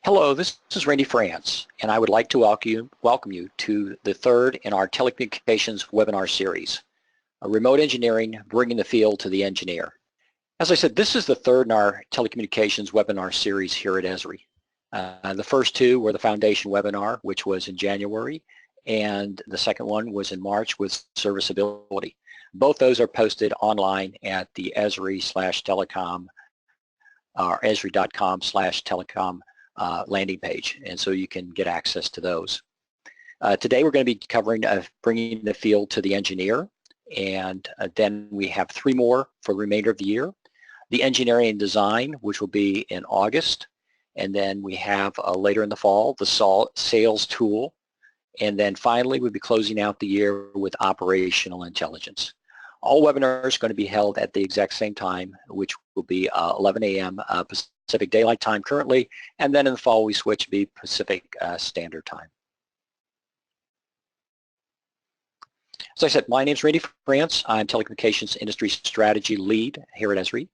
Hello, this is Randy France, and I would like to welcome you to the third in our telecommunications webinar series, Remote Engineering, Bringing the Field to the Engineer. As I said, this is the third in our telecommunications webinar series here at Esri. The first two were the foundation webinar, which was in January, and the second one was in March with Serviceability. Both those are posted online at the Esri/telecom or esri.com/telecom landing page, and so you can get access to those. Today we're going to be covering bringing the field to the engineer, and then we have three more for the remainder of the year. The engineering and design, which will be in August, and then we have later in the fall the sales tool, and then finally we'll be closing out the year with operational intelligence. All webinars are going to be held at the exact same time, which will be 11 a.m. Pacific Daylight Time currently, and then in the fall we switch to be Pacific Standard Time. As I said, my name is Randy France. I'm Telecommunications Industry Strategy Lead here at Esri.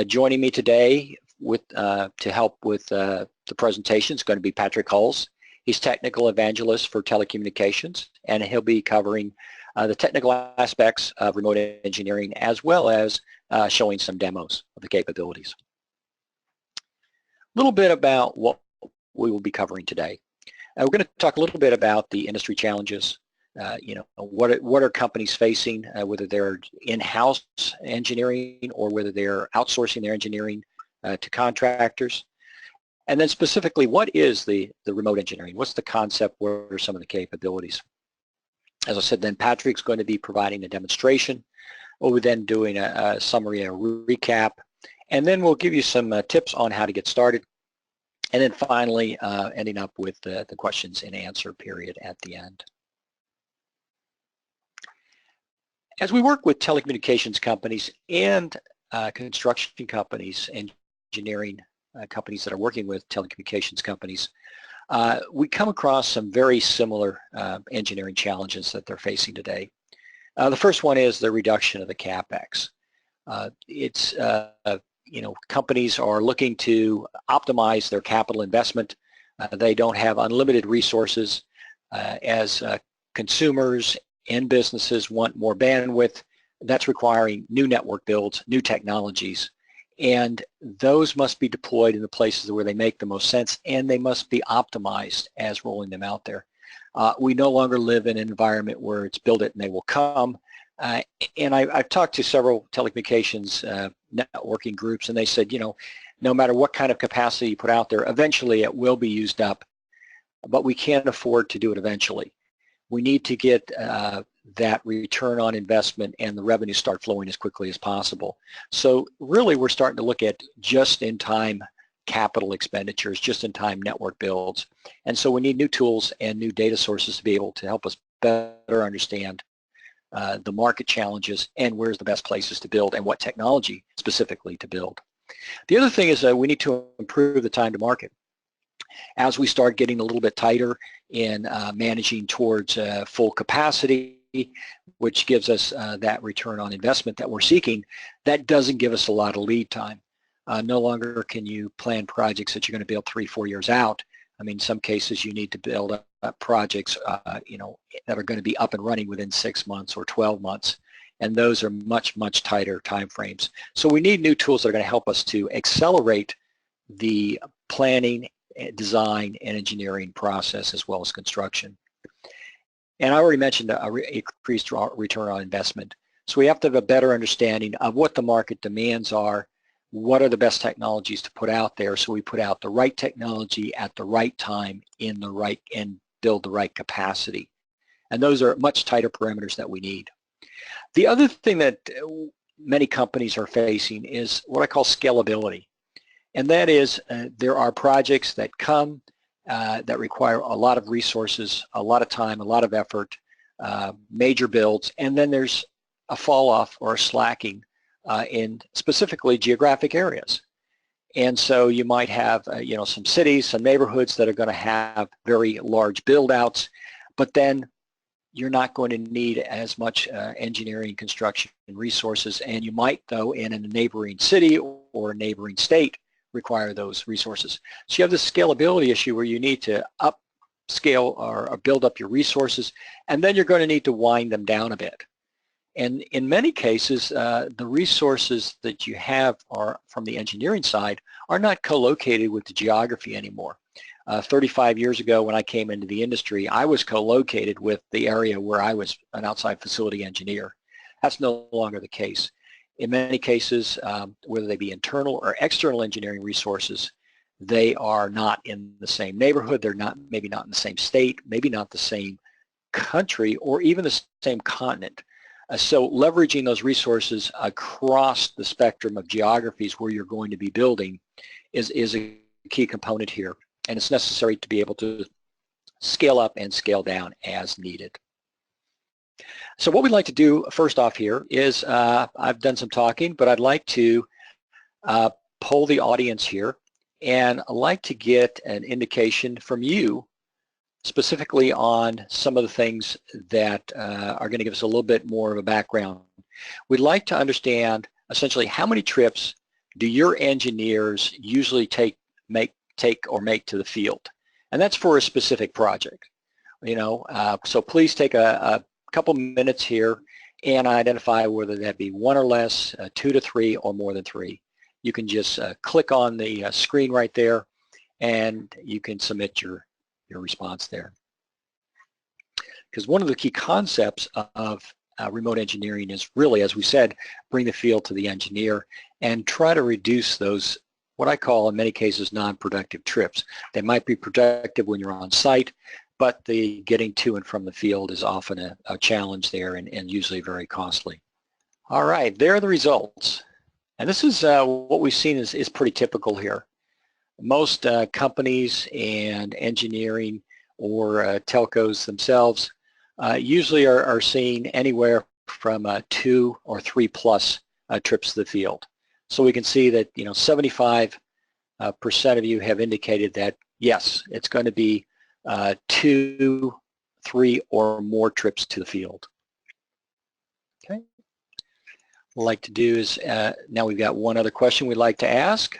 Joining me today to help with the presentation is going to be Patrick Hulls. He's Technical Evangelist for Telecommunications, and he'll be covering the technical aspects of remote engineering as well as showing some demos of the capabilities. A little bit about what we will be covering today. We're going to talk a little bit about the industry challenges. What are companies facing, whether they're in-house engineering or whether they're outsourcing their engineering to contractors. And then specifically, what is the remote engineering? What's the concept? What are some of the capabilities? As I said, then Patrick's going to be providing a demonstration. We'll be then doing a summary and a recap. And then we'll give you some tips on how to get started. And then finally, ending up with the questions and answer period at the end. As we work with telecommunications companies and construction companies, engineering companies that are working with telecommunications companies, we come across some very similar engineering challenges that they're facing today. The first one is the reduction of the CapEx. Companies are looking to optimize their capital investment. They don't have unlimited resources. As consumers and businesses want more bandwidth, that's requiring new network builds, new technologies, and those must be deployed in the places where they make the most sense, and they must be optimized as rolling them out there. We no longer live in an environment where it's build it and they will come. And I've talked to several telecommunications networking groups, and they said, no matter what kind of capacity you put out there, eventually it will be used up, but we can't afford to do it eventually. We need to get that return on investment and the revenue start flowing as quickly as possible. So really we're starting to look at just-in-time capital expenditures, just-in-time network builds. And so we need new tools and new data sources to be able to help us better understand the market challenges and where's the best places to build and what technology specifically to build. The other thing is we need to improve the time to market. As we start getting a little bit tighter in managing towards full capacity, which gives us that return on investment that we're seeking, that doesn't give us a lot of lead time. No longer can you plan projects that you're going to build 3-4 years out. I mean, in some cases you need to build up projects that are going to be up and running within 6 months or 12 months, and those are much tighter time frames. So we need new tools that are going to help us to accelerate the planning, design, and engineering process as well as construction. And I already mentioned increased return on investment. So we have to have a better understanding of what the market demands are, what are the best technologies to put out there, so we put out the right technology at the right time and build the right capacity. And those are much tighter parameters that we need. The other thing that many companies are facing is what I call scalability. And that is there are projects that come that require a lot of resources, a lot of time, a lot of effort, major builds, and then there's a fall off or a slacking in specifically geographic areas. And so you might have some cities, some neighborhoods that are going to have very large build outs, but then you're not going to need as much engineering, construction, and resources, and you might, though, in a neighboring city or a neighboring state require those resources. So you have this scalability issue where you need to upscale or build up your resources, and then you're going to need to wind them down a bit. And in many cases, the resources that you have are from the engineering side are not co-located with the geography anymore. 35 years ago when I came into the industry, I was co-located with the area where I was an outside facility engineer. That's no longer the case. In many cases, whether they be internal or external engineering resources, they are not in the same neighborhood, they're not, maybe not in the same state, maybe not the same country, or even the same continent. So leveraging those resources across the spectrum of geographies where you're going to be building is a key component here. And it's necessary to be able to scale up and scale down as needed. So what we'd like to do first off here is, I've done some talking, but I'd like to poll the audience here, and I'd like to get an indication from you specifically on some of the things that are going to give us a little bit more of a background. We'd like to understand essentially how many trips do your engineers usually make to the field, and that's for a specific project. You know, so please take a couple minutes here and identify whether that be one or less, 2 to 3, or more than 3. You can just click on the screen right there, and you can submit your response there. Because one of the key concepts of remote engineering is really, as we said, bring the field to the engineer and try to reduce those, what I call in many cases, non-productive trips. They might be productive when you're on site, but the getting to and from the field is often a challenge there, and usually very costly. All right, there are the results. And this is what we've seen is pretty typical here. Most companies and engineering or telcos themselves usually are seeing anywhere from 2 or 3 plus trips to the field. So we can see that 75% of you have indicated that yes, it's going to be 2, 3, or more trips to the field. Okay. What I'd like to do is now we've got one other question we'd like to ask.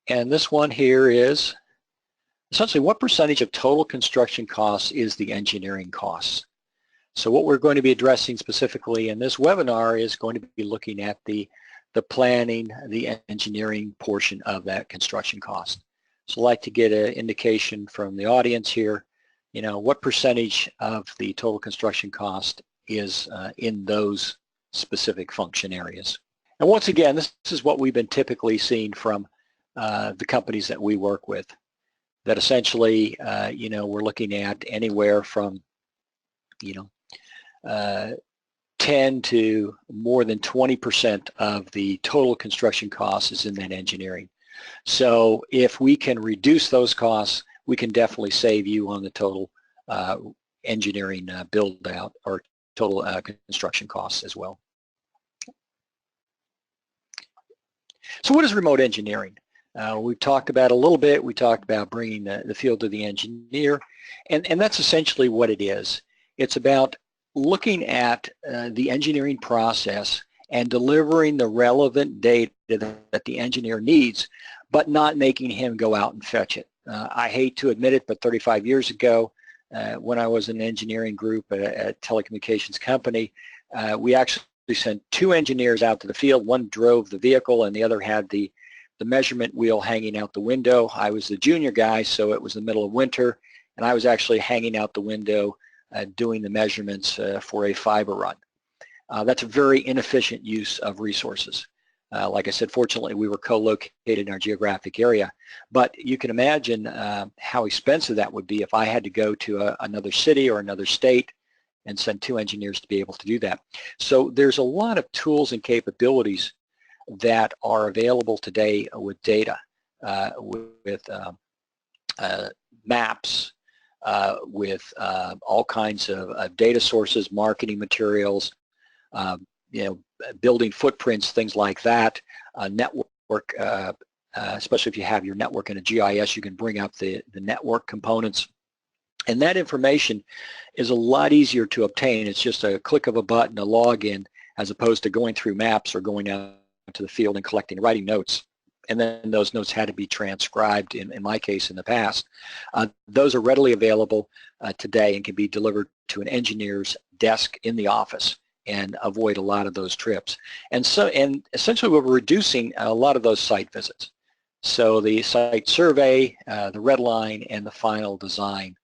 And this one here is essentially what percentage of total construction costs is the engineering costs? So what we're going to be addressing specifically in this webinar is going to be looking at the planning, the engineering portion of that construction cost. So I'd like to get an indication from the audience here, what percentage of the total construction cost is in those specific function areas. And once again, this is what we've been typically seeing from the companies that we work with, that essentially, we're looking at anywhere from, 10 to more than 20% of the total construction costs is in that engineering. So if we can reduce those costs, we can definitely save you on the total engineering build out or total construction costs as well. So what is remote engineering? We've talked about a little bit. We talked about bringing the field to the engineer, and that's essentially what it is. It's about looking at the engineering process and delivering the relevant data that the engineer needs, but not making him go out and fetch it. I hate to admit it, but 35 years ago, when I was in an engineering group at a telecommunications company, we actually sent 2 engineers out to the field. One drove the vehicle and the other had the measurement wheel hanging out the window. I was the junior guy, so it was the middle of winter, and I was actually hanging out the window doing the measurements for a fiber run. That's a very inefficient use of resources. Like I said, fortunately, we were co-located in our geographic area, but you can imagine how expensive that would be if I had to go to another city or another state and send 2 engineers to be able to do that. So there's a lot of tools and capabilities that are available today with data, with maps, with all kinds of data sources, marketing materials, building footprints, things like that, network, especially if you have your network in a GIS, you can bring up the network components. And that information is a lot easier to obtain. It's just a click of a button, a login, as opposed to going through maps or going out to the field and collecting, writing notes and then those notes had to be transcribed, in my case in the past. Those are readily available today and can be delivered to an engineer's desk in the office and avoid a lot of those trips. And essentially we're reducing a lot of those site visits. So the site survey, the red line, and the final design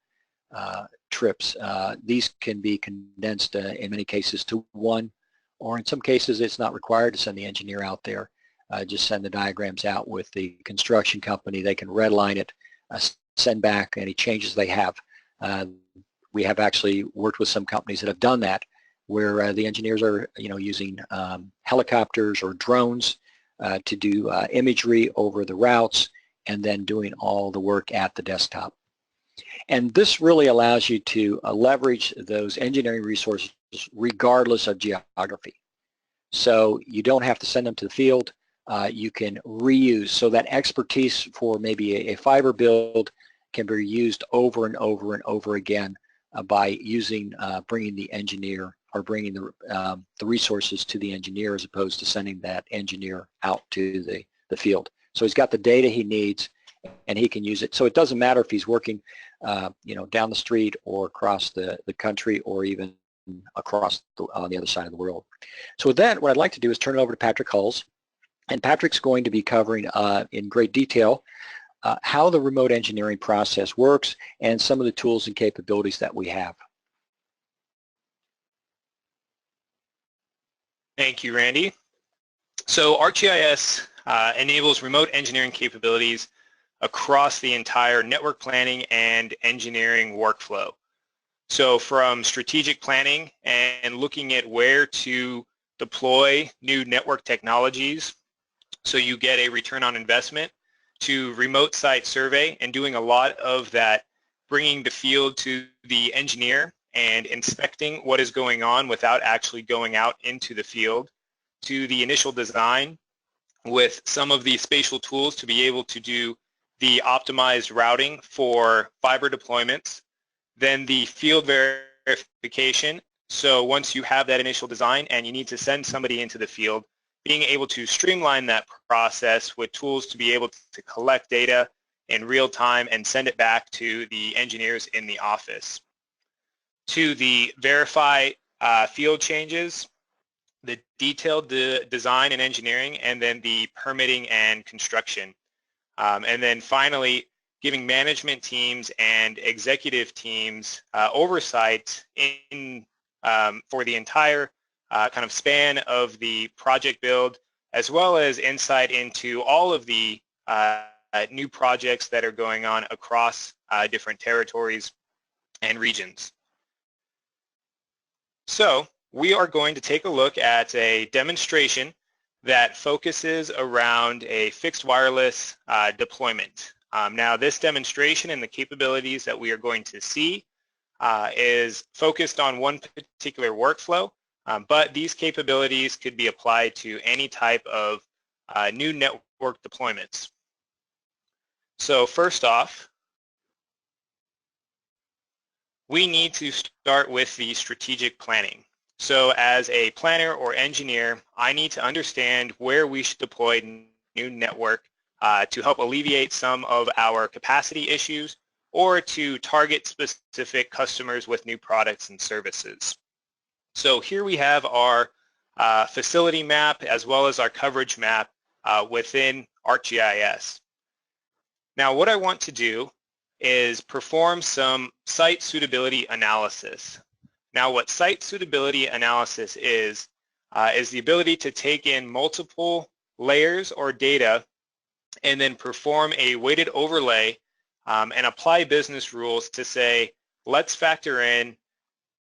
trips, these can be condensed in many cases to one, or in some cases it's not required to send the engineer out there. Just send the diagrams out with the construction company. They can redline it, send back any changes they have. We have actually worked with some companies that have done that, where the engineers are, using helicopters or drones to do imagery over the routes, and then doing all the work at the desktop. And this really allows you to leverage those engineering resources regardless of geography. So you don't have to send them to the field. You can reuse, so that expertise for maybe a fiber build can be used over and over and over again by using, bringing the engineer, or bringing the resources to the engineer, as opposed to sending that engineer out to the field. So he's got the data he needs, and he can use it. So it doesn't matter if he's working, down the street or across the country, or even across on the other side of the world. So with that, what I'd like to do is turn it over to Patrick Hulls. And Patrick's going to be covering in great detail how the remote engineering process works and some of the tools and capabilities that we have. Thank you, Randy. So ArcGIS enables remote engineering capabilities across the entire network planning and engineering workflow. So from strategic planning and looking at where to deploy new network technologies, so you get a return on investment, to remote site survey and doing a lot of that, bringing the field to the engineer and inspecting what is going on without actually going out into the field, to the initial design with some of the spatial tools to be able to do the optimized routing for fiber deployments, then the field verification. So once you have that initial design and you need to send somebody into the field, being able to streamline that process with tools to be able to collect data in real time and send it back to the engineers in the office. To the verify field changes, the detailed design and engineering, and then the permitting and construction. And then finally, giving management teams and executive teams oversight for the entire kind of span of the project build, as well as insight into all of the new projects that are going on across different territories and regions. So we are going to take a look at a demonstration that focuses around a fixed wireless deployment. Now this demonstration and the capabilities that we are going to see is focused on one particular workflow, but these capabilities could be applied to any type of new network deployments. So first off, we need to start with the strategic planning. So as a planner or engineer, I need to understand where we should deploy new network to help alleviate some of our capacity issues, or to target specific customers with new products and services. So here we have our facility map as well as our coverage map within ArcGIS. Now what I want to do is perform some site suitability analysis. Now what site suitability analysis is the ability to take in multiple layers or data and then perform a weighted overlay and apply business rules to say, let's factor in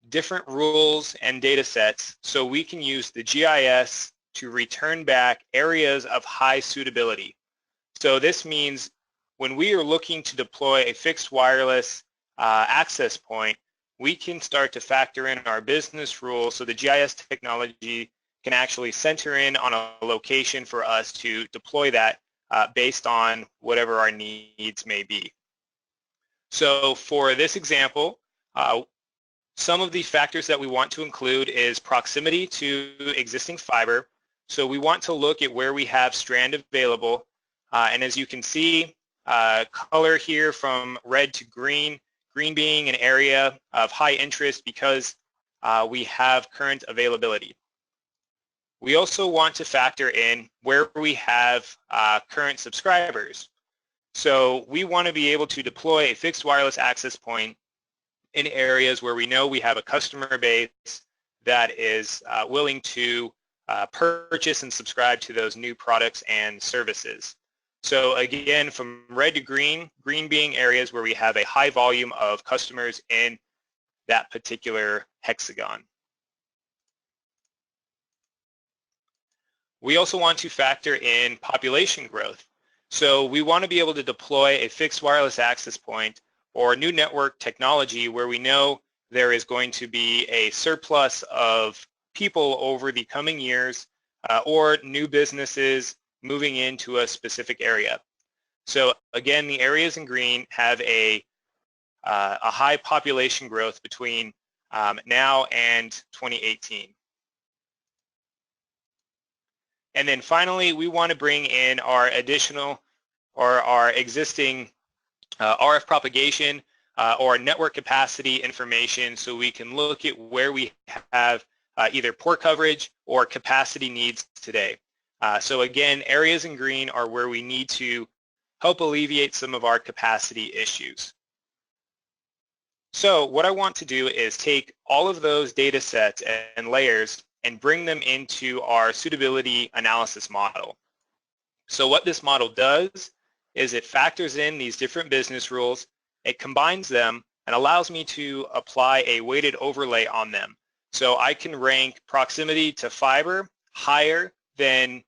different rules and data sets so we can use the GIS to return back areas of high suitability. So this means when we are looking to deploy a fixed wireless access point, we can start to factor in our business rules so the GIS technology can actually center in on a location for us to deploy that based on whatever our needs may be. So for this example, some of the factors that we want to include is proximity to existing fiber. So we want to look at where we have strand available. And as you can see, color here from red to green, green being an area of high interest because we have current availability. We also want to factor in where we have current subscribers. So we want to be able to deploy a fixed wireless access point in areas where we know we have a customer base that is willing to purchase and subscribe to those new products and services. So again, from red to green, green being areas where we have a high volume of customers in that particular hexagon. We also want to factor in population growth. So we want to be able to deploy a fixed wireless access point or new network technology where we know there is going to be a surplus of people over the coming years or new businesses moving into a specific area. So again, the areas in green have a high population growth between now and 2018. And then finally, we want to bring in our additional or our existing RF propagation or network capacity information so we can look at where we have either poor coverage or capacity needs today. So again, areas in green are where we need to help alleviate some of our capacity issues. So what I want to do is take all of those data sets and layers and bring them into our suitability analysis model. So what this model does is it factors in these different business rules, it combines them, and allows me to apply a weighted overlay on them. So I can rank proximity to fiber higher than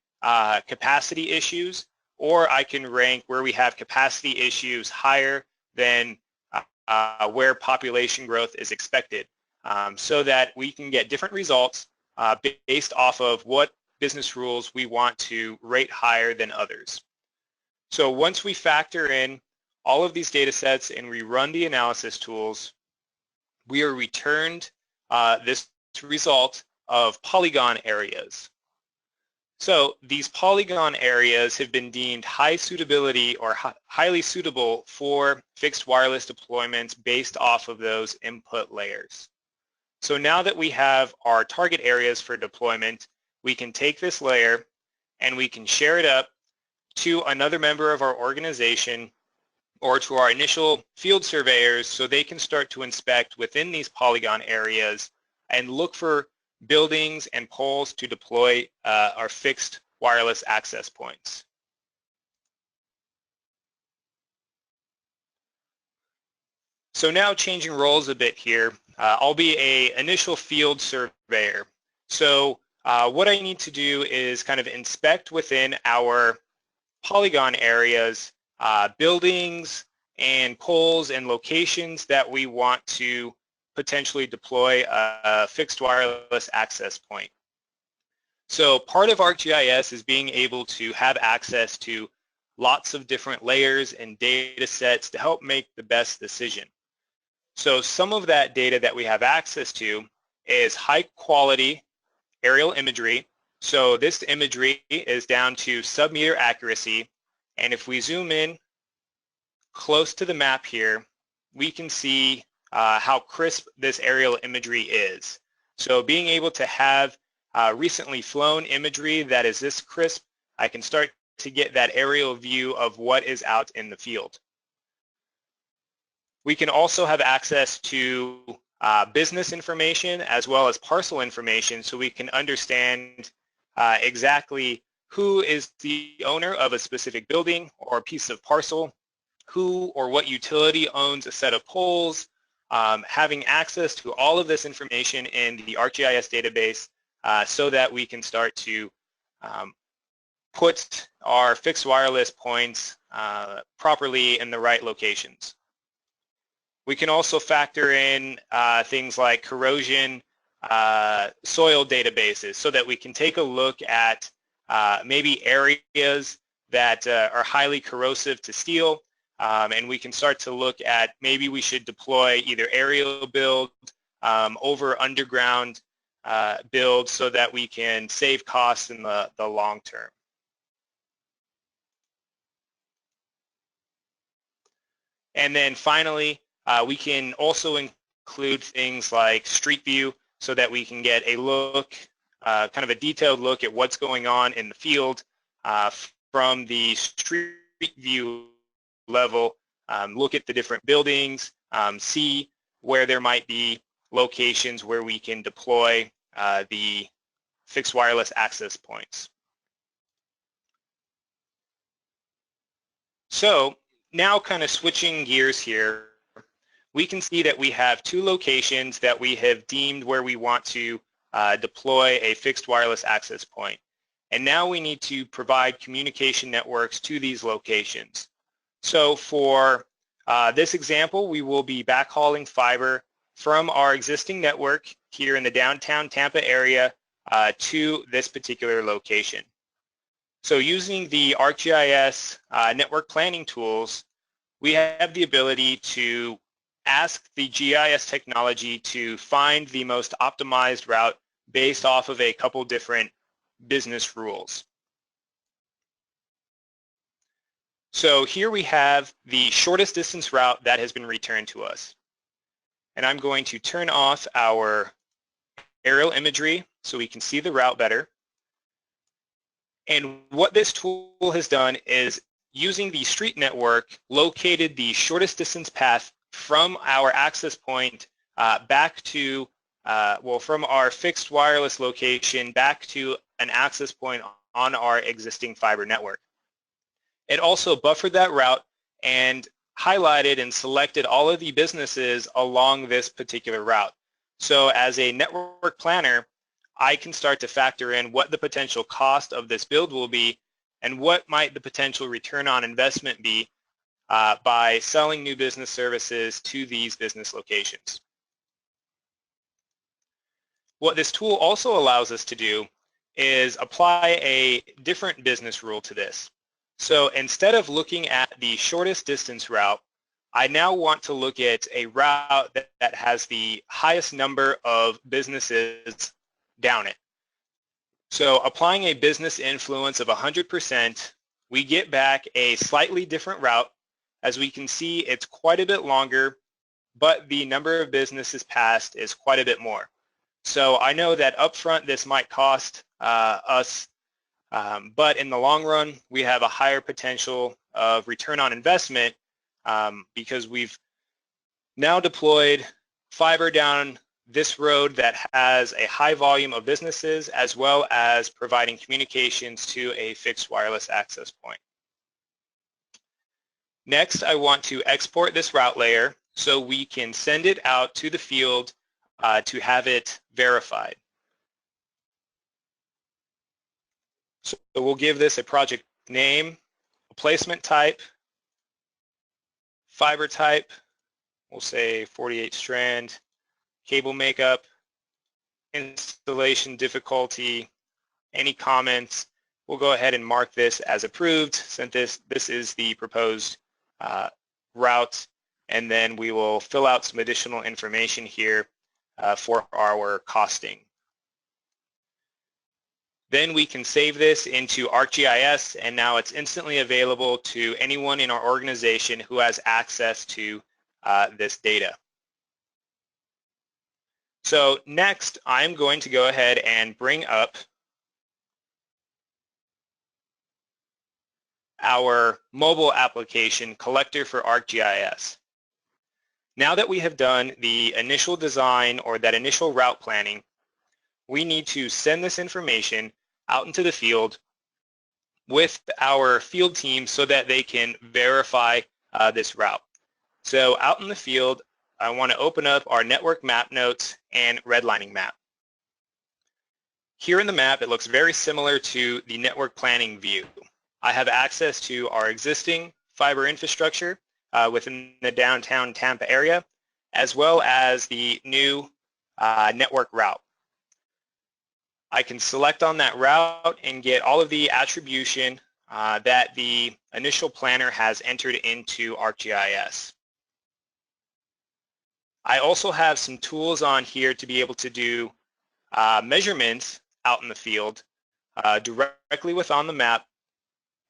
capacity issues, or I can rank where we have capacity issues higher than where population growth is expected, so that we can get different results based off of what business rules we want to rate higher than others. So once we factor in all of these data sets and we run the analysis tools, we are returned this result of polygon areas. So these polygon areas have been deemed high suitability or highly suitable for fixed wireless deployments based off of those input layers. So now that we have our target areas for deployment, we can take this layer and we can share it up to another member of our organization or to our initial field surveyors so they can start to inspect within these polygon areas and look for buildings and poles to deploy our fixed wireless access points. So now changing roles a bit here, I'll be an initial field surveyor. So what I need to do is kind of inspect within our polygon areas buildings and poles and locations that we want to potentially deploy a fixed wireless access point. So part of ArcGIS is being able to have access to lots of different layers and data sets to help make the best decision. So some of that data that we have access to is high quality aerial imagery. So this imagery is down to sub-meter accuracy, and if we zoom in close to the map here, we can see how crisp this aerial imagery is. So being able to have recently flown imagery that is this crisp, I can start to get that aerial view of what is out in the field. We can also have access to business information as well as parcel information so we can understand exactly who is the owner of a specific building or piece of parcel, who or what utility owns a set of poles. Having access to all of this information in the ArcGIS database so that we can start to put our fixed wireless points properly in the right locations. We can also factor in things like corrosion, soil databases so that we can take a look at maybe areas that are highly corrosive to steel, and we can start to look at maybe we should deploy either aerial build over underground build so that we can save costs in the long term. And then finally, we can also include things like Street View so that we can get a look, kind of a detailed look at what's going on in the field from the Street View level, look at the different buildings, see where there might be locations where we can deploy the fixed wireless access points. So now kind of switching gears here, we can see that we have two locations that we have deemed where we want to deploy a fixed wireless access point. And now we need to provide communication networks to these locations. So for this example, we will be backhauling fiber from our existing network here in the downtown Tampa area to this particular location. So using the ArcGIS network planning tools, we have the ability to ask the GIS technology to find the most optimized route based off of a couple different business rules. So here we have the shortest distance route that has been returned to us. And I'm going to turn off our aerial imagery so we can see the route better. And what this tool has done is, using the street network, located the shortest distance path from our access point back to, from our fixed wireless location back to an access point on our existing fiber network. It also buffered that route and highlighted and selected all of the businesses along this particular route. So as a network planner, I can start to factor in what the potential cost of this build will be and what might the potential return on investment be by selling new business services to these business locations. What this tool also allows us to do is apply a different business rule to this. So instead of looking at the shortest distance route, I now want to look at a route that has the highest number of businesses down it. So applying a business influence of 100%, we get back a slightly different route. As we can see, it's quite a bit longer, but the number of businesses passed is quite a bit more. So I know that upfront this might cost us, but in the long run, we have a higher potential of return on investment because we've now deployed fiber down this road that has a high volume of businesses, as well as providing communications to a fixed wireless access point. Next, I want to export this route layer so we can send it out to the field to have it verified. So we'll give this a project name, a placement type, fiber type, we'll say 48 strand, cable makeup, installation difficulty, any comments. We'll go ahead and mark this as approved since this is the proposed route, and then we will fill out some additional information here for our costing. Then we can save this into ArcGIS, and now it's instantly available to anyone in our organization who has access to this data. So next, I'm going to go ahead and bring up our mobile application collector for ArcGIS. Now that we have done the initial design or that initial route planning, we need to send this information out into the field with our field team so that they can verify this route. So out in the field, I want to open up our network map notes and redlining map. Here in the map, it looks very similar to the network planning view. I have access to our existing fiber infrastructure within the downtown Tampa area, as well as the new network route. I can select on that route and get all of the attribution that the initial planner has entered into ArcGIS. I also have some tools on here to be able to do measurements out in the field directly on the map,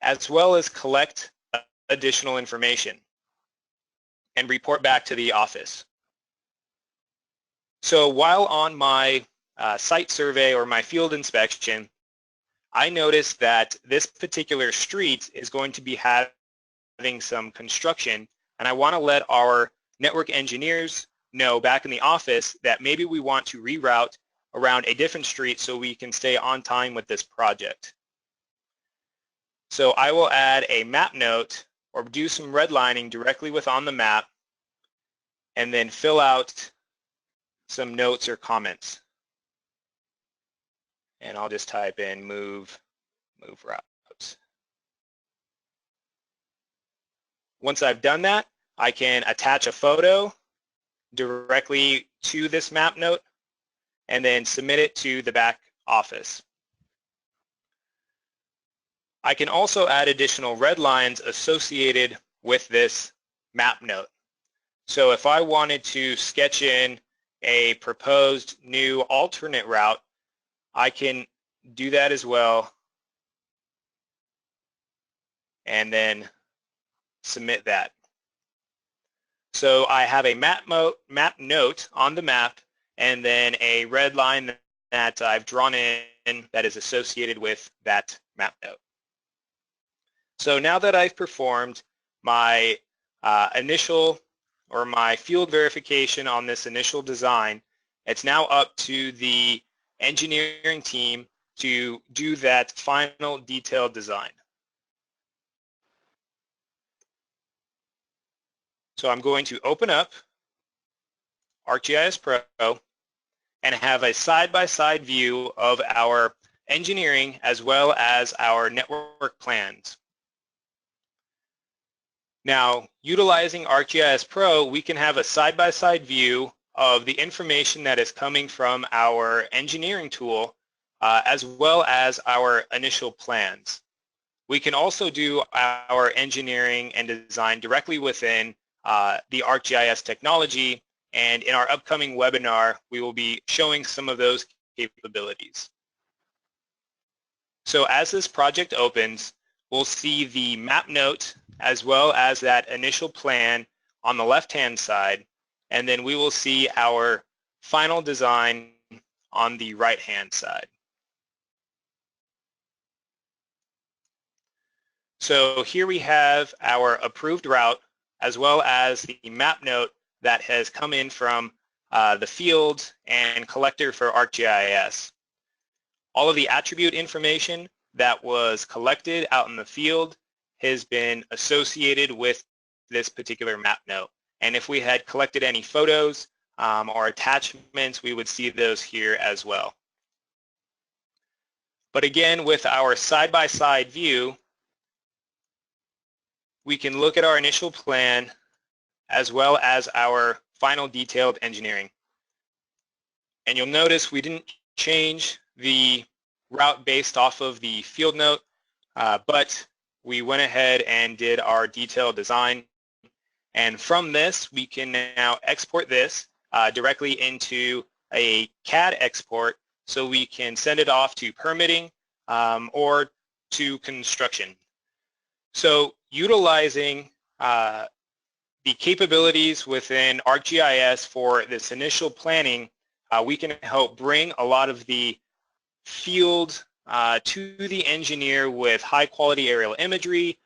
as well as collect additional information. and report back to the office. So while on my site survey or my field inspection, I noticed that this particular street is going to be having some construction, and I want to let our network engineers know back in the office that maybe we want to reroute around a different street so we can stay on time with this project. So I will add a map note or do some redlining directly on the map and then fill out some notes or comments. And I'll just type in move routes. Once I've done that, I can attach a photo directly to this map note and then submit it to the back office. I can also add additional red lines associated with this map note. So if I wanted to sketch in a proposed new alternate route, I can do that as well and then submit that. So I have a map note on the map and then a red line that I've drawn in that is associated with that map note. So now that I've performed my initial or my field verification on this initial design, it's now up to the engineering team to do that final detailed design. So I'm going to open up ArcGIS Pro and have a side-by-side view of our engineering as well as our network plans. Now, utilizing ArcGIS Pro, we can have a side-by-side view of the information that is coming from our engineering tool as well as our initial plans. We can also do our engineering and design directly within the ArcGIS technology, and in our upcoming webinar, we will be showing some of those capabilities. So as this project opens, we'll see the map note as well as that initial plan on the left-hand side, and then we will see our final design on the right-hand side. So here we have our approved route as well as the map note that has come in from the field and collector for ArcGIS. All of the attribute information that was collected out in the field has been associated with this particular map note. And if we had collected any photos or attachments, we would see those here as well. But again, with our side-by-side view, we can look at our initial plan as well as our final detailed engineering. And you'll notice we didn't change the route based off of the field note, but we went ahead and did our detailed design. And from this, we can now export this directly into a CAD export so we can send it off to permitting or to construction. So utilizing the capabilities within ArcGIS for this initial planning, we can help bring a lot of the field to the engineer with high quality aerial imagery,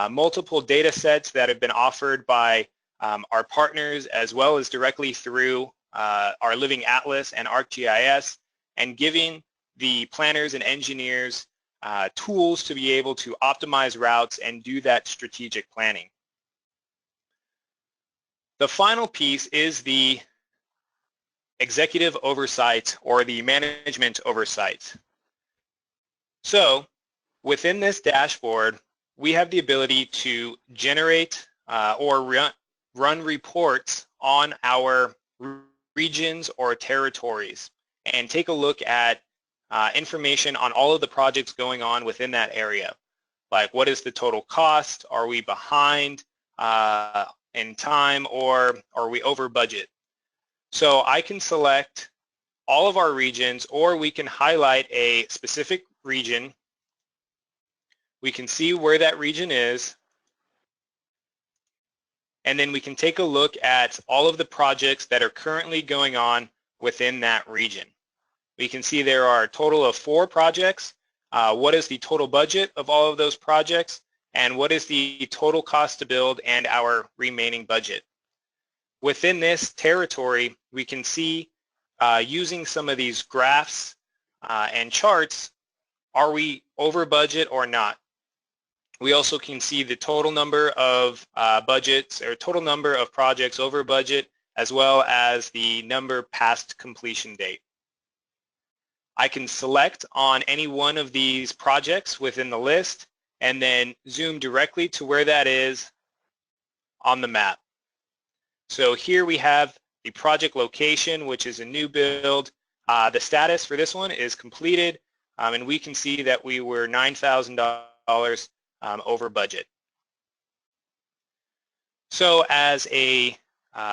multiple data sets that have been offered by our partners as well as directly through our Living Atlas and ArcGIS, and giving the planners and engineers tools to be able to optimize routes and do that strategic planning. The final piece is the executive oversight or the management oversight. So within this dashboard, we have the ability to generate or run reports on our regions or territories and take a look at information on all of the projects going on within that area. Like, what is the total cost? Are we behind in time, or are we over budget? So I can select all of our regions, or we can highlight a specific region. We can see where that region is, and then we can take a look at all of the projects that are currently going on within that region. We can see there are a total of 4 projects. What is the total budget of all of those projects, and what is the total cost to build and our remaining budget. Within this territory, we can see using some of these graphs and charts, are we over budget or not? We also can see the total number of budgets or total number of projects over budget, as well as the number past completion date. I can select on any one of these projects within the list and then zoom directly to where that is on the map. So here we have the project location, which is a new build. The status for this one is completed, and we can see that we were $9,000 over budget. So as a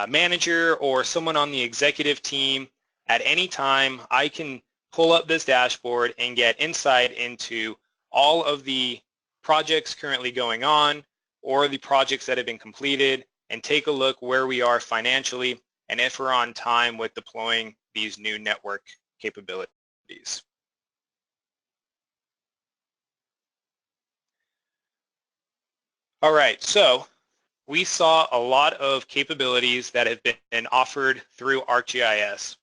manager or someone on the executive team, at any time I can pull up this dashboard and get insight into all of the projects currently going on or the projects that have been completed, and take a look where we are financially and if we're on time with deploying these new network capabilities. All right, so we saw a lot of capabilities that have been offered through ArcGIS.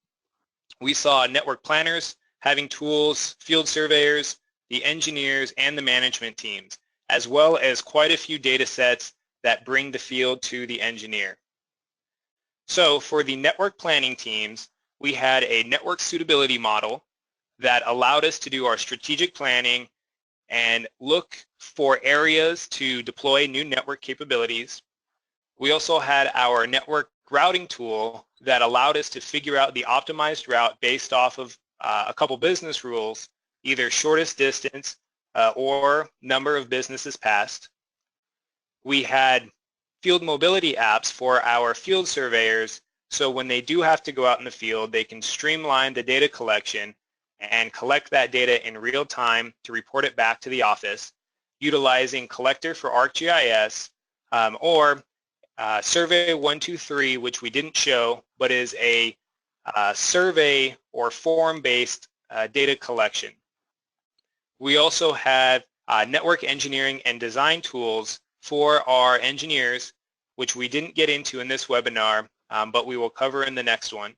We saw network planners having tools, field surveyors, the engineers, and the management teams, as well as quite a few data sets that bring the field to the engineer. So for the network planning teams, we had a network suitability model that allowed us to do our strategic planning and look for areas to deploy new network capabilities. We also had our network routing tool that allowed us to figure out the optimized route based off of a couple business rules, either shortest distance or number of businesses passed. We had field mobility apps for our field surveyors, so when they do have to go out in the field, they can streamline the data collection and collect that data in real time to report it back to the office, utilizing Collector for ArcGIS or Survey 123, which we didn't show, but is a survey or form-based data collection. We also have network engineering and design tools for our engineers, which we didn't get into in this webinar, but we will cover in the next one.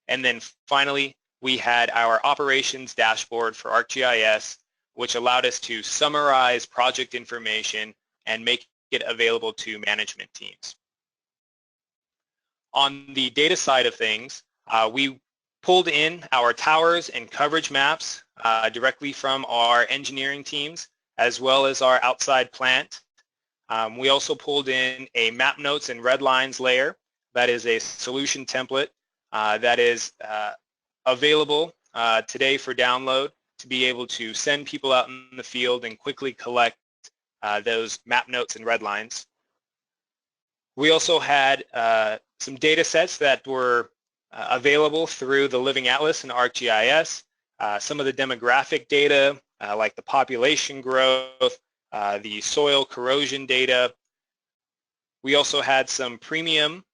And then finally, we had our operations dashboard for ArcGIS, which allowed us to summarize project information and make it available to management teams. On the data side of things, we pulled in our towers and coverage maps directly from our engineering teams, as well as our outside plant. We also pulled in a map notes and red lines layer that is a solution template that is available today for download to be able to send people out in the field and quickly collect those map notes and red lines. We also had some data sets that were available through the Living Atlas and ArcGIS, some of the demographic data like the population growth, the soil corrosion data. We also had some premium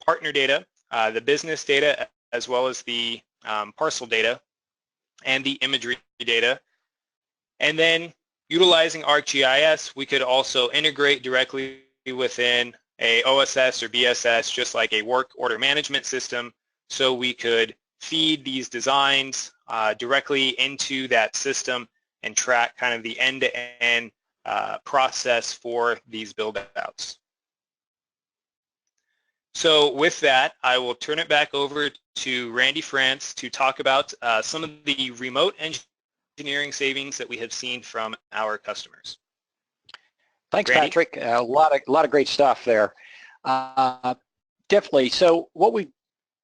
partner data, the business data, as well as the parcel data and the imagery data. And then utilizing ArcGIS, we could also integrate directly within a OSS or BSS, just like a work order management system, so we could feed these designs directly into that system and track kind of the end-to-end process for these build-outs. So with that, I will turn it back over to Randy France to talk about some of the remote engineering savings that we have seen from our customers. Thanks, Randy? Patrick. A lot of great stuff there. Definitely. So what we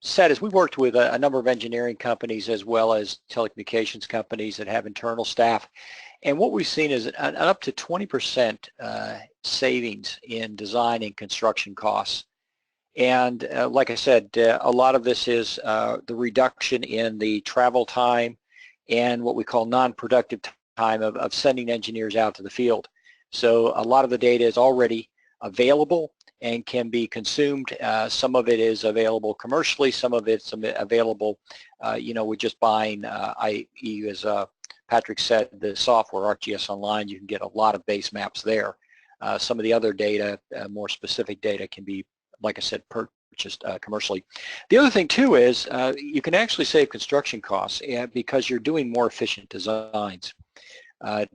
said is we worked with a number of engineering companies as well as telecommunications companies that have internal staff. And what we've seen is an up to 20% savings in design and construction costs. And like I said, a lot of this is the reduction in the travel time and what we call non-productive time of sending engineers out to the field. So a lot of the data is already available, and can be consumed. Some of it is available commercially, some of it's available, with just buying, i.e. as Patrick said, the software, ArcGIS Online, you can get a lot of base maps there. Some of the other data, more specific data, can be, like I said, purchased commercially. The other thing too is you can actually save construction costs because you're doing more efficient designs.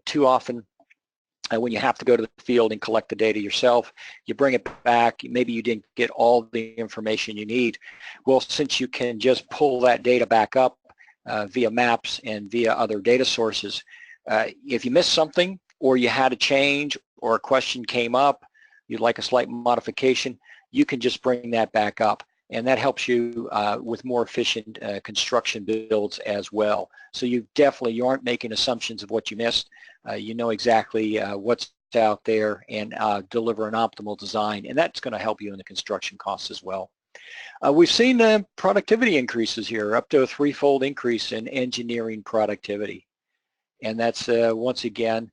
Too often, when you have to go to the field and collect the data yourself, you bring it back, maybe you didn't get all the information you need. Well, since you can just pull that data back up via maps and via other data sources, if you missed something or you had a change or a question came up, you'd like a slight modification, you can just bring that back up. And that helps you with more efficient construction builds as well. So you aren't making assumptions of what you missed. You know exactly what's out there and deliver an optimal design, and that's going to help you in the construction costs as well. We've seen productivity increases here, up to a 3-fold increase in engineering productivity. And that's once again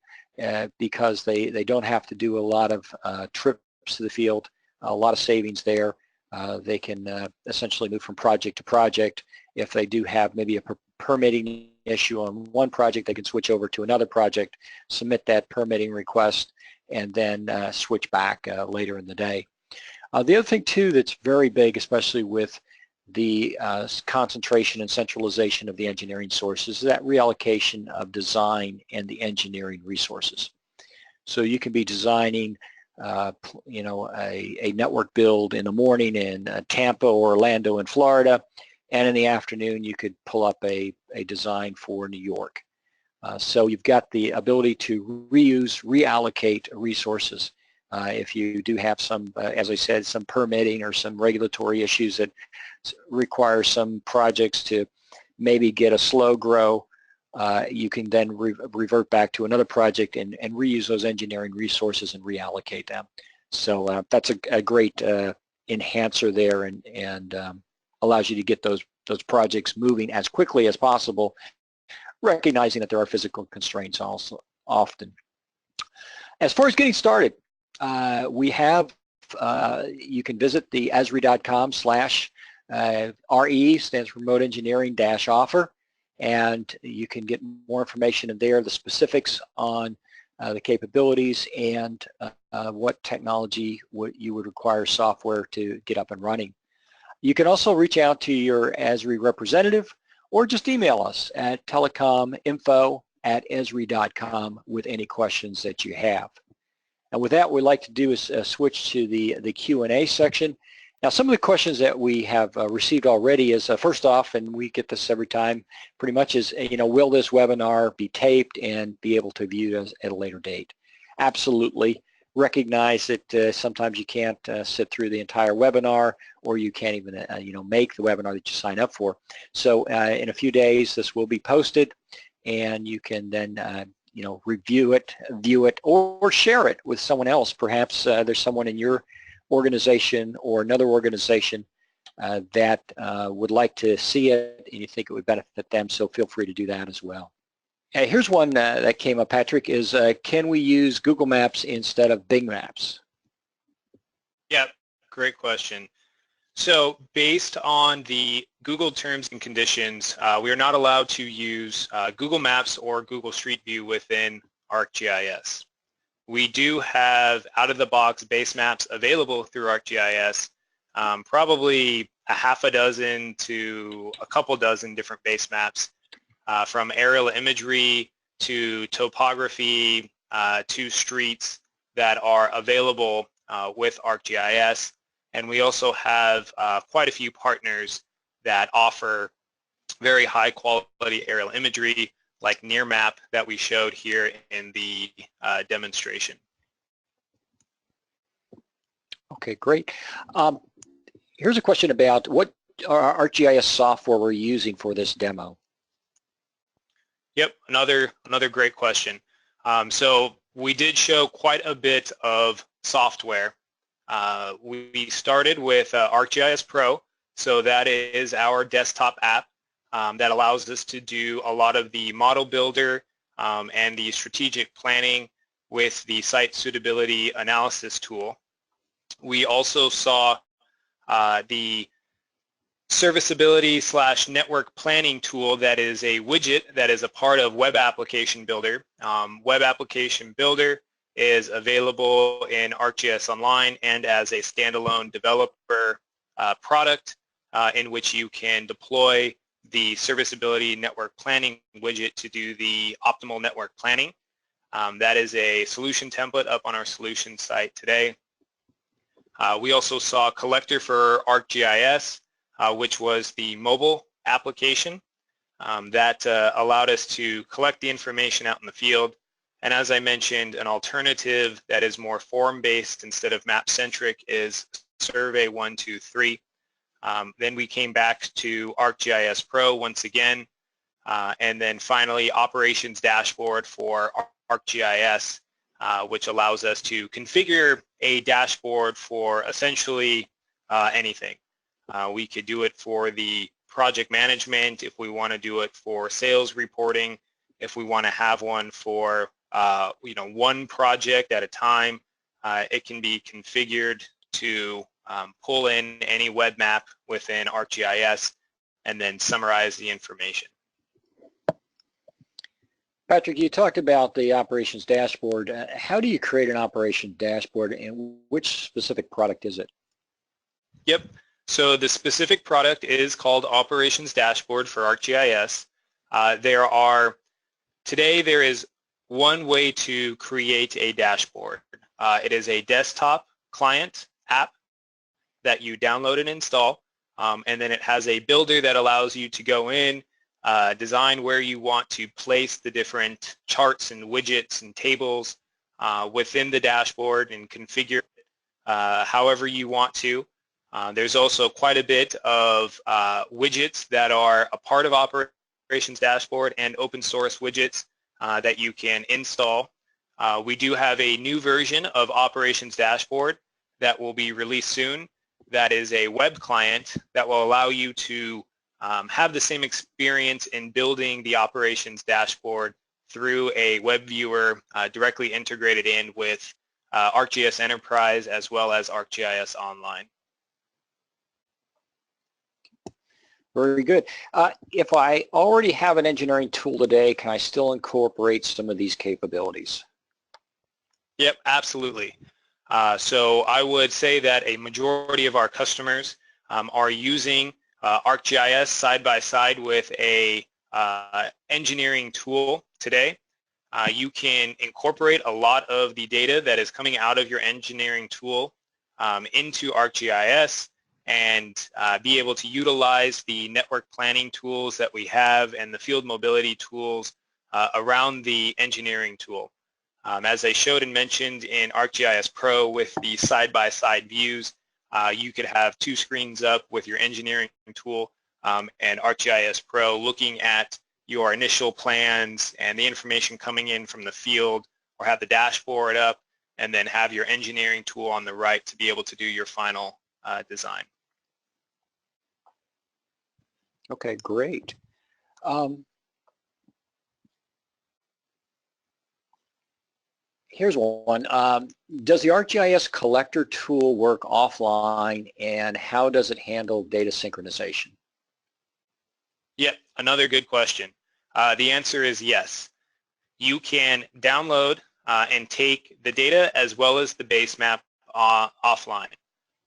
because they don't have to do a lot of trips to the field, a lot of savings there. They can essentially move from project to project. If they do have maybe a permitting issue on one project, they can switch over to another project, submit that permitting request, and then switch back later in the day. The other thing too that's very big, especially with the concentration and centralization of the engineering sources, is that reallocation of design and the engineering resources. So you can be designing a network build in the morning in Tampa or Orlando in Florida, and in the afternoon you could pull up a design for New York. So you've got the ability to reallocate resources. If you do have some, as I said, some permitting or some regulatory issues that require some projects to maybe get a slow grow, you can then revert back to another project and reuse those engineering resources and reallocate them. So that's a great enhancer there and allows you to get those projects moving as quickly as possible, recognizing that there are physical constraints also often. As far as getting started, we have, you can visit the esri.com/RE, stands for Remote Engineering-Offer, and you can get more information in there, the specifics on the capabilities and what technology you would require software to get up and running. You can also reach out to your Esri representative or just email us at telecominfo@esri.com with any questions that you have. And with that, what we'd like to do is switch to the Q&A section. Now, some of the questions that we have received already is, first off, and we get this every time, pretty much is, will this webinar be taped and be able to view it at a later date? Absolutely. Recognize that sometimes you can't sit through the entire webinar, or you can't even, make the webinar that you sign up for. So in a few days, this will be posted, and you can then review it, view it, or share it with someone else. Perhaps there's someone in your organization or another organization that would like to see it and you think it would benefit them, so feel free to do that as well. Here's one that came up, Patrick, is can we use Google Maps instead of Bing Maps? Yep, great question. So based on the Google terms and conditions, we are not allowed to use Google Maps or Google Street View within ArcGIS. We do have out-of-the-box base maps available through ArcGIS, probably a half a dozen to a couple dozen different base maps, from aerial imagery to topography to streets that are available with ArcGIS. And we also have quite a few partners that offer very high quality aerial imagery, like NearMap that we showed here in the demonstration. Okay, great. Here's a question about what ArcGIS software we're using for this demo. Yep, another great question. So we did show quite a bit of software. We started with ArcGIS Pro, so that is our desktop app that allows us to do a lot of the model builder and the strategic planning with the site suitability analysis tool. We also saw the Serviceability / network planning tool that is a widget that is a part of Web Application Builder. Web Application Builder is available in ArcGIS Online and as a standalone developer product in which you can deploy the Serviceability network planning widget to do the optimal network planning. That is a solution template up on our solution site today. We also saw Collector for ArcGIS, which was the mobile application that allowed us to collect the information out in the field. And as I mentioned, an alternative that is more form-based instead of map-centric is Survey 123. Then we came back to ArcGIS Pro once again, and then finally Operations Dashboard for ArcGIS, which allows us to configure a dashboard for essentially anything. We could do it for the project management, if we want to do it for sales reporting, if we want to have one for one project at a time. It can be configured to pull in any web map within ArcGIS and then summarize the information. Patrick, you talked about the operations dashboard. How do you create an operations dashboard, and which specific product is it? Yep. So the specific product is called Operations Dashboard for ArcGIS. Today there is one way to create a dashboard. It is a desktop client app that you download and install, and then it has a builder that allows you to go in, design where you want to place the different charts and widgets and tables within the dashboard and configure however you want to. There's also quite a bit of widgets that are a part of Operations Dashboard and open source widgets that you can install. We do have a new version of Operations Dashboard that will be released soon. That is a web client that will allow you to have the same experience in building the Operations Dashboard through a web viewer directly integrated in with ArcGIS Enterprise as well as ArcGIS Online. Very good. If I already have an engineering tool today, can I still incorporate some of these capabilities? Yep, absolutely. So I would say that a majority of our customers are using ArcGIS side by side with a engineering tool today. You can incorporate a lot of the data that is coming out of your engineering tool into ArcGIS and be able to utilize the network planning tools that we have and the field mobility tools around the engineering tool. As I showed and mentioned in ArcGIS Pro with the side-by-side views, you could have two screens up with your engineering tool and ArcGIS Pro looking at your initial plans and the information coming in from the field, or have the dashboard up and then have your engineering tool on the right to be able to do your final design. Okay, great. Here's one. Does the ArcGIS Collector tool work offline, and how does it handle data synchronization? Yep, another good question. The answer is yes. You can download and take the data as well as the base map offline.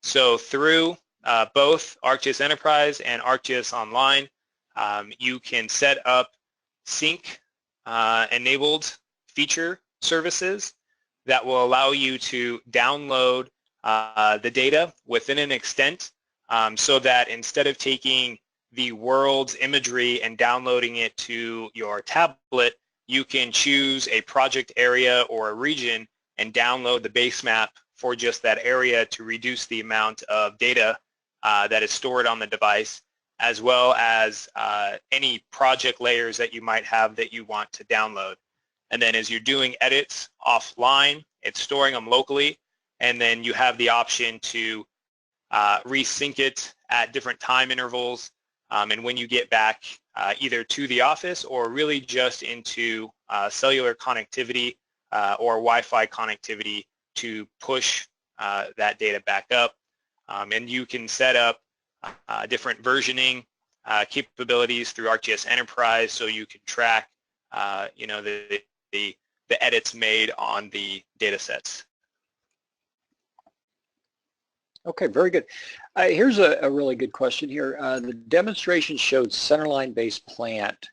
So through both ArcGIS Enterprise and ArcGIS Online, you can set up sync enabled feature services that will allow you to download the data within an extent so that instead of taking the world's imagery and downloading it to your tablet, you can choose a project area or a region and download the base map for just that area to reduce the amount of data that is stored on the device, as well as any project layers that you might have that you want to download. And then as you're doing edits offline, it's storing them locally, and then you have the option to resync it at different time intervals, and when you get back either to the office or really just into cellular connectivity or Wi-Fi connectivity to push that data back up. And you can set up different versioning capabilities through ArcGIS Enterprise, so you can track, you know, the edits made on the data sets. Okay, very good. Here's a really good question here. The demonstration showed centerline-based plant,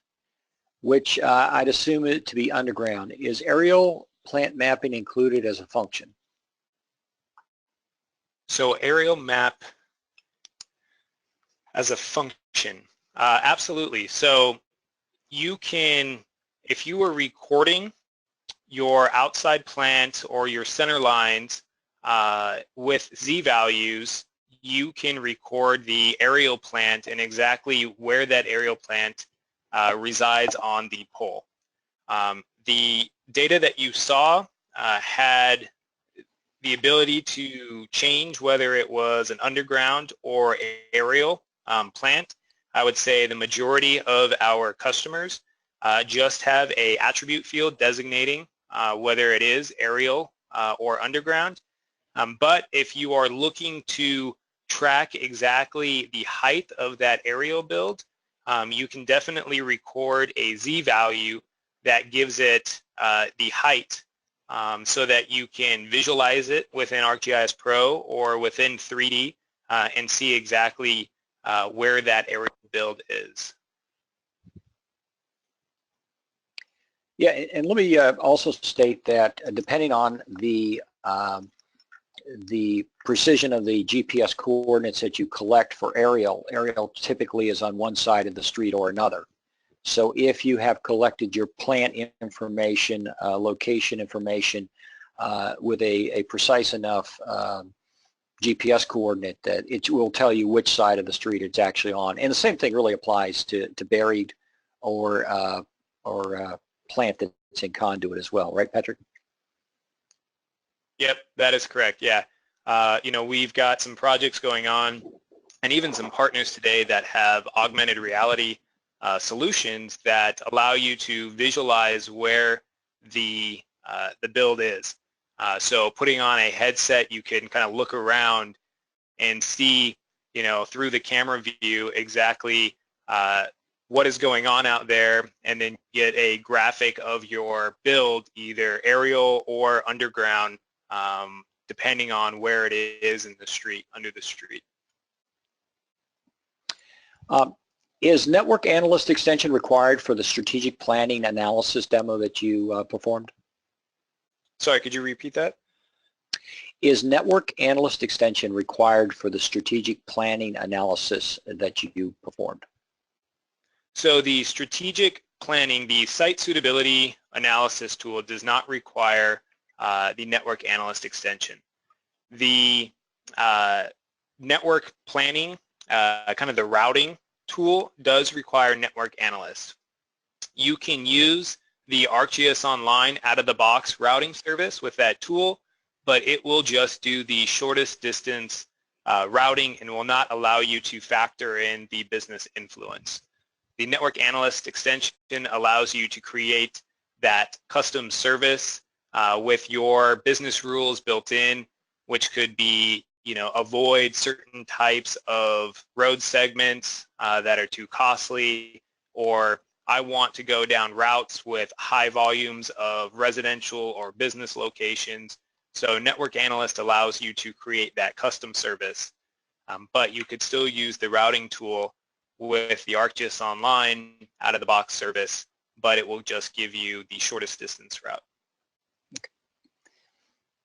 which I'd assume it to be underground. Is aerial plant mapping included as a function? So aerial map as a function, absolutely. So you can, if you were recording your outside plant or your center lines with z-values, you can record the aerial plant and exactly where that aerial plant resides on the pole. The data that you saw had the ability to change whether it was an underground or aerial plant. I would say the majority of our customers just have an attribute field designating whether it is aerial or underground. But if you are looking to track exactly the height of that aerial build, you can definitely record a z-value that gives it the height so that you can visualize it within ArcGIS Pro or within 3D and see exactly where that aerial build is. Yeah, and let me also state that depending on the precision of the GPS coordinates that you collect for aerial typically is on one side of the street or another. So if you have collected your plant information, location information with a precise enough GPS coordinate that it will tell you which side of the street it's actually on. And the same thing really applies to buried or plant that's in conduit as well, right, Patrick? Yep, that is correct. Yeah, you know, we've got some projects going on, and even some partners today that have augmented reality solutions that allow you to visualize where the build is. So putting on a headset, you can kind of look around and see, you know, through the camera view exactly what is going on out there, and then get a graphic of your build, either aerial or underground, depending on where it is in the street, under the street. Is Network Analyst extension required for the strategic planning analysis demo that you performed? Sorry, could you repeat that? Is Network Analyst extension required for the strategic planning analysis that you performed? So the strategic planning, the site suitability analysis tool does not require the Network Analyst extension. The network planning, kind of the routing tool, does require Network Analyst. You can use the ArcGIS Online out-of-the-box routing service with that tool, but it will just do the shortest distance routing and will not allow you to factor in the business influence. The Network Analyst extension allows you to create that custom service with your business rules built in, which could be, you know, avoid certain types of road segments that are too costly, or I want to go down routes with high volumes of residential or business locations. So Network Analyst allows you to create that custom service, but you could still use the routing tool with the ArcGIS Online out-of-the-box service, but it will just give you the shortest distance route. Okay.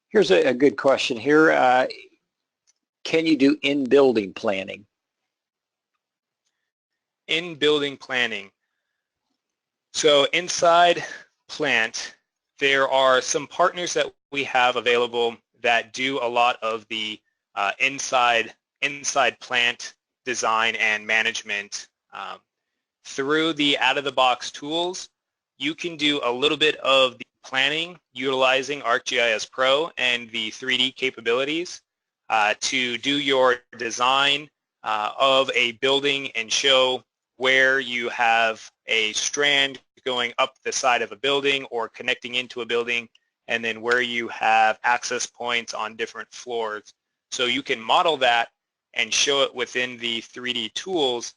Here's a good question here. Can you do in-building planning? In-building planning. So inside plant, there are some partners that we have available that do a lot of the inside plant design and management. Through the out-of-the-box tools, you can do a little bit of the planning utilizing ArcGIS Pro and the 3D capabilities to do your design of a building and show where you have a strand going up the side of a building or connecting into a building, and then where you have access points on different floors. So you can model that and show it within the 3D tools,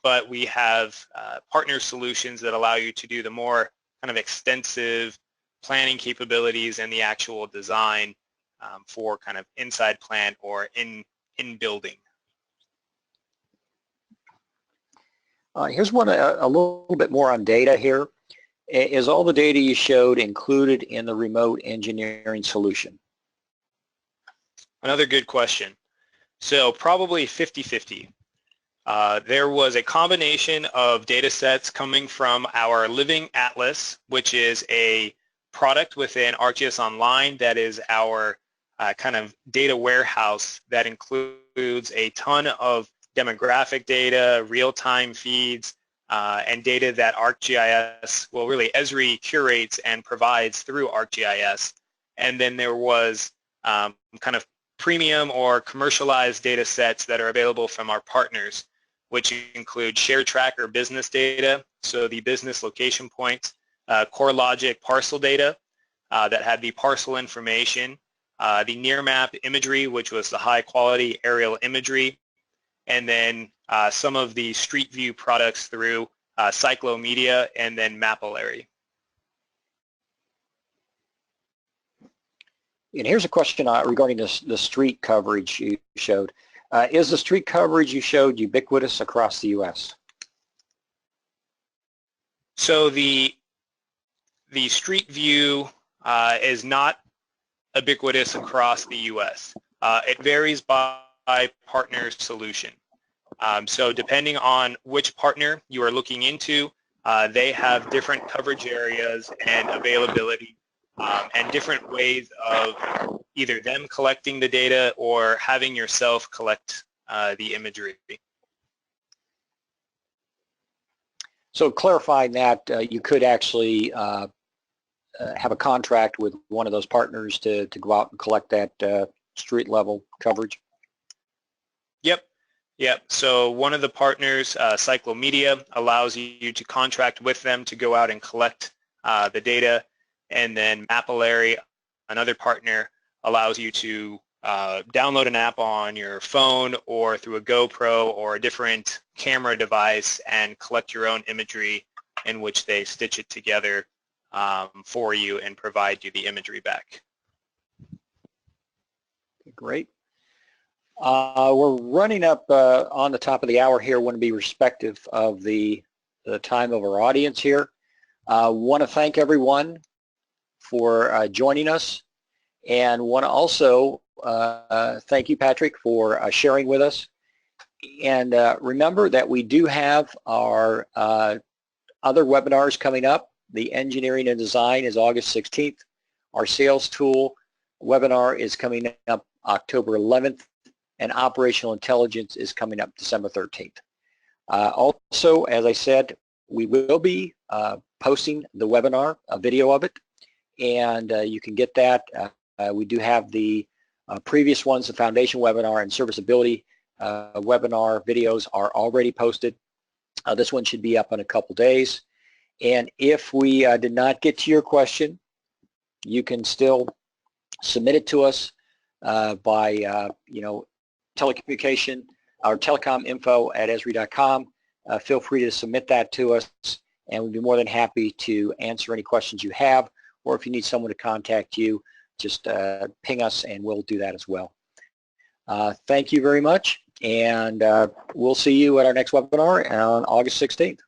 but we have partner solutions that allow you to do the more kind of extensive planning capabilities and the actual design for kind of inside plant or in building. Here's one a little bit more on data here. Is all the data you showed included in the remote engineering solution? Another good question. So probably 50-50. There was a combination of data sets coming from our Living Atlas, which is a product within ArcGIS Online that is our kind of data warehouse that includes a ton of demographic data, real-time feeds, and data that ArcGIS, well really Esri curates and provides through ArcGIS. And then there was kind of premium or commercialized data sets that are available from our partners, which include Share Tracker business data, so the business location points, CoreLogic parcel data that had the parcel information, the near map imagery, which was the high quality aerial imagery, and then some of the street view products through Cyclomedia and then Mapillary. And here's a question regarding the street coverage you showed. Is the street coverage you showed ubiquitous across the U.S.? So the street view is not ubiquitous across the U.S. It varies by partner solution. So depending on which partner you are looking into, they have different coverage areas and availability and different ways of either them collecting the data or having yourself collect the imagery. So clarifying that, you could actually have a contract with one of those partners to go out and collect that street level coverage? Yep. So one of the partners, Cyclomedia, allows you to contract with them to go out and collect the data, and then Mapillary, another partner, allows you to download an app on your phone or through a GoPro or a different camera device and collect your own imagery, in which they stitch it together for you and provide you the imagery back. Great. We're running up on the top of the hour here. Want to be respectful of the time of our audience here. Want to thank everyone for joining us, and want to also thank you, Patrick, for sharing with us. And remember that we do have our other webinars coming up. The Engineering and Design is August 16th. Our Sales Tool webinar is coming up October 11th. And Operational Intelligence is coming up December 13th. Also, as I said, we will be posting the webinar, a video of it, and you can get that. We do have the previous ones, the Foundation webinar and Serviceability webinar videos are already posted. This one should be up in a couple days. And if we did not get to your question, you can still submit it to us by, telecommunication or telecominfo@esri.com. Feel free to submit that to us, and we'd be more than happy to answer any questions you have, or if you need someone to contact you, just ping us and we'll do that as well. Thank you very much, and we'll see you at our next webinar on August 16th.